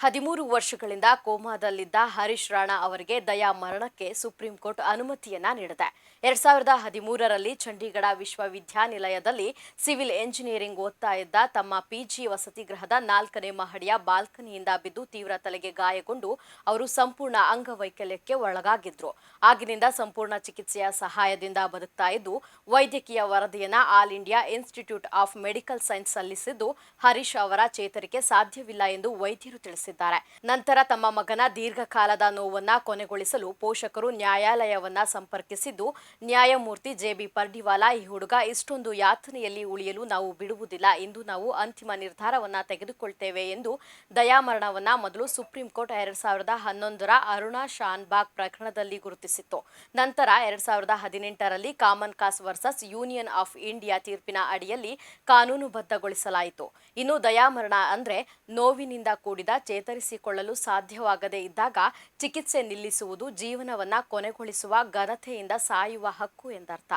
13 ವರ್ಷಗಳಿಂದ ಕೋಮಾದಲ್ಲಿದ್ದ ಹರೀಶ್ ರಾಣಾ ಅವರಿಗೆ ದಯಾ ಮರಣಕ್ಕೆ ಸುಪ್ರೀಂ ಕೋರ್ಟ್ ಅನುಮತಿಯನ್ನ ನೀಡಿದೆ. 2013ರಲ್ಲಿ ಚಂಡೀಗಢ ವಿಶ್ವವಿದ್ಯಾನಿಲಯದಲ್ಲಿ ಸಿವಿಲ್ ಎಂಜಿನಿಯರಿಂಗ್ ಓದ್ತಾ ಇದ್ದ ತಮ್ಮ ಪಿಜಿ ವಸತಿಗೃಹದ 4ನೇ ಮಹಡಿಯ ಬಾಲ್ಕನಿಯಿಂದ ಬಿದ್ದು ತೀವ್ರ ತಲೆಗೆ ಗಾಯಗೊಂಡು ಅವರು ಸಂಪೂರ್ಣ ಅಂಗವೈಕಲ್ಯಕ್ಕೆ ಒಳಗಾಗಿದ್ರು. ಆಗಿನಿಂದ ಸಂಪೂರ್ಣ ಚಿಕಿತ್ಸೆಯ ಸಹಾಯದಿಂದ ಬದುಕ್ತಾ ಇದ್ದು, ವೈದ್ಯಕೀಯ ವರದಿಯನ್ನ all India institute of medical science ಸಲ್ಲಿಸಿದ್ದು, ಹರೀಶ್ ಅವರ ಚೇತರಿಕೆ ಸಾಧ್ಯವಿಲ್ಲ ಎಂದು ವೈದ್ಯರು ತಿಳಿಸಿದ್ದಾರೆ. ನಂತರ ತಮ್ಮ ಮಗನ ದೀರ್ಘಕಾಲದ ನೋವನ್ನ ಕೊನೆಗೊಳಿಸಲು ಪೋಷಕರು ನ್ಯಾಯಾಲಯವನ್ನ ಸಂಪರ್ಕಿಸಿದ್ದು, ನ್ಯಾಯಮೂರ್ತಿ ಜೆಬಿ ಪರ್ಡಿವಾಲಾ ಈ ಹುಡುಗ ಇಷ್ಟೊಂದು ಯಾತನೆಯಲ್ಲಿ ಉಳಿಯಲು ನಾವು ಬಿಡುವುದಿಲ್ಲ, ಇಂದು ನಾವು ಅಂತಿಮ ನಿರ್ಧಾರವನ್ನ ತೆಗೆದುಕೊಳ್ತೇವೆ ಎಂದು ದಯಾಮರಣವನ್ನ ಮೊದಲು ಸುಪ್ರೀಂ ಕೋರ್ಟ್ 2011ರ ಅರುಣಾ ಶಾನ್ಭಾಗ್ ಪ್ರಕರಣದಲ್ಲಿ ಗುರುತಿಸಿತ್ತು. ನಂತರ 2018ರಲ್ಲಿ common cause versus union of India ತೀರ್ಪಿನ ಅಡಿಯಲ್ಲಿ ಕಾನೂನುಬದ್ಧಗೊಳಿಸಲಾಯಿತು. ಇನ್ನು ದಯಾಮರಣ ಅಂದ್ರೆ ನೋವಿನಿಂದ ಕೂಡಿದ ಚೇತರಿಸಿಕೊಳ್ಳಲು ಸಾಧ್ಯವಾಗದೇ ಇದ್ದಾಗ ಚಿಕಿತ್ಸೆ ನಿಲ್ಲಿಸುವುದು, ಜೀವನವನ್ನ ಕೊನೆಗೊಳಿಸುವ, ಘನತೆಯಿಂದ ಸಾಯುವ ಹಕ್ಕು ಎಂದರ್ಥ.